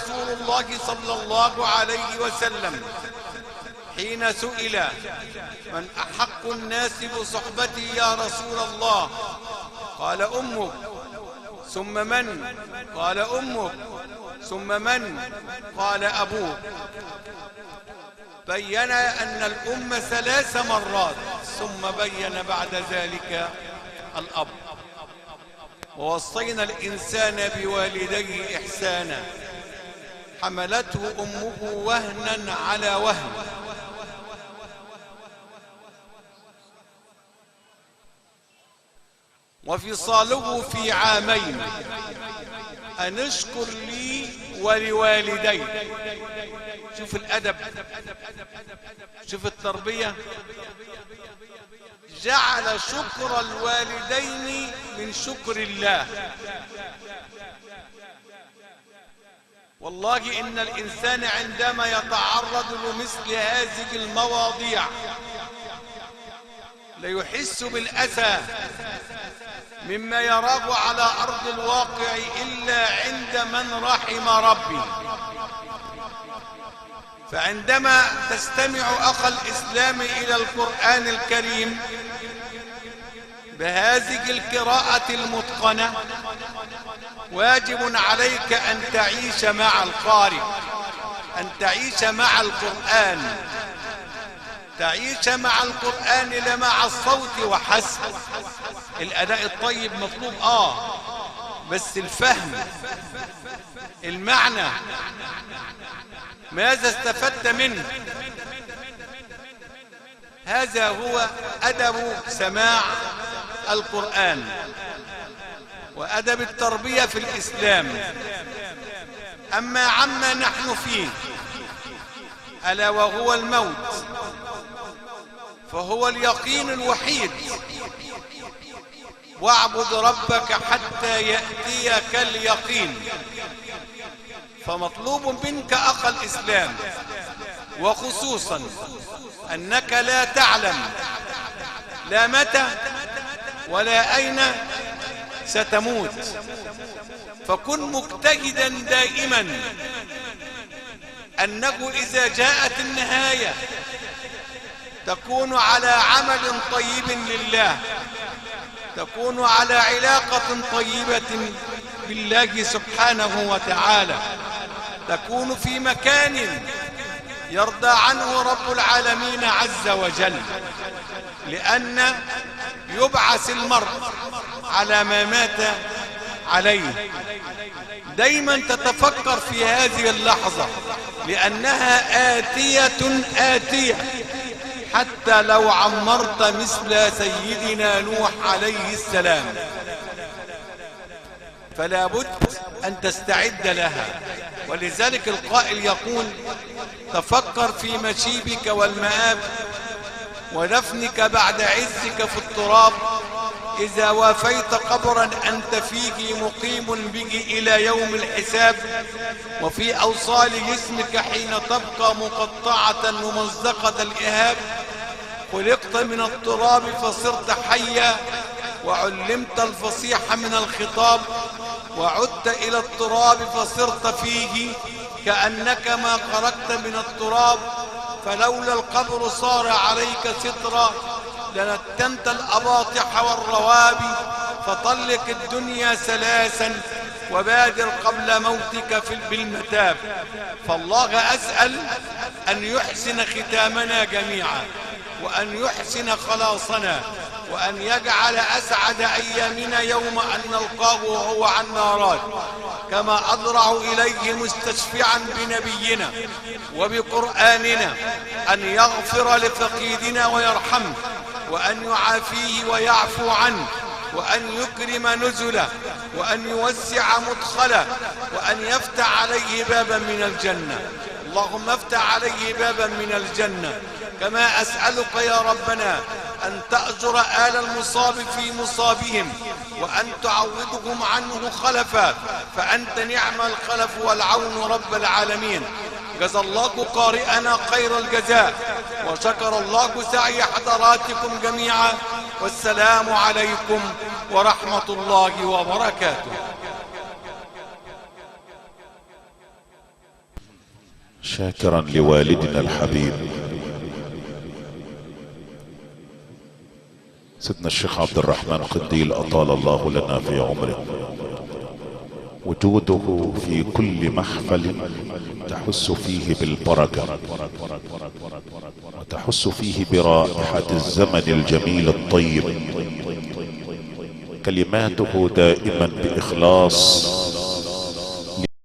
رسول الله صلى الله عليه وسلم حين سئل: من أحق الناس بصحبتي يا رسول الله؟ قال: أمك. ثم من؟ قال: أمك. ثم من؟ قال: أبوك. بين أن الأم 3 مرات، ثم بين بعد ذلك الأب. ووصينا الإنسان بوالديه إحسانا، حملته أمه وهنا على وهن، وفصاله في عامين، أن اشكر لي ولوالدي. شوف الأدب، شوف التربية، جعل شكر الوالدين من شكر الله. والله إن الإنسان عندما يتعرض لمثل هذه المواضيع ليحس بالأسى مما يراه على أرض الواقع إلا عند من رحم ربي. فعندما تستمع أخ الإسلام إلى القرآن الكريم بهذه القراءة المتقنة، واجب عليك أن تعيش مع القارئ، أن تعيش مع القرآن، تعيش مع القرآن لا مع الصوت وحسب. الأداء الطيب مطلوب بس الفهم، المعنى، ماذا استفدت منه؟ هذا هو أدب سماع القرآن وأدب التربية في الإسلام. أما عما نحن فيه ألا وهو الموت، فهو اليقين الوحيد. واعبد ربك حتى يأتيك اليقين. فمطلوب منك أخ الإسلام، وخصوصا أنك لا تعلم لا متى ولا أين ستموت، فكن مجتهدا دائما أنه إذا جاءت النهاية تكون على عمل طيب لله، تكون على علاقة طيبة بالله سبحانه وتعالى، تكون في مكان يرضى عنه رب العالمين عز وجل. لأن يبعث المرء على ما مات عليه. دايما تتفكر في هذه اللحظة، لأنها آتية حتى لو عمرت مثل سيدنا نوح عليه السلام، فلا بد أن تستعد لها. ولذلك القائل يقول: تفكر في مشيبك والمآب ودفنك بعد عزك في التراب، إذا وافيت قبرا أنت فيه مقيم به إلى يوم الحساب، وفي أوصال جسمك حين تبقى مقطعة ممزقة الإهاب، خلقت من التراب فصرت حيا، وعلمت الفصيح من الخطاب، وعدت إلى التراب فصرت فيه كأنك ما خرجت من التراب، فلولا القبر صار عليك سترا لنتنت الأباطح والروابي، فطلق الدنيا 3 وبادر قبل موتك بالمتاب. فالله أسأل أن يحسن ختامنا جميعا، وأن يحسن خلاصنا، وأن يجعل أسعد أيامنا يوم أن نلقاه وهو عنا راض، كما أضرع إليه مستشفعا بنبينا وبقرآننا أن يغفر لفقيدنا ويرحمه، وأن يعافيه ويعفو عنه، وأن يكرم نزله، وأن يوسع مدخله، وأن يفتح عليه بابا من الجنة. اللهم افتح عليه بابا من الجنة. كما أسألك يا ربنا أن تأجر آل المصاب في مصابهم، وأن تعوضهم عنه خلفا، فأنت نعم الخلف والعون رب العالمين. جزا الله قارئنا خير الجزاء، وشكر الله سعي حضراتكم جميعا، والسلام عليكم ورحمة الله وبركاته. شاكرا لوالدنا الحبيب سيدنا الشيخ عبد الرحمن قنديل أطال الله لنا في عمره. وجوده في كل محفل تحس فيه بالبركة وتحس فيه برائحة الزمن الجميل الطيب. كلماته دائما بإخلاص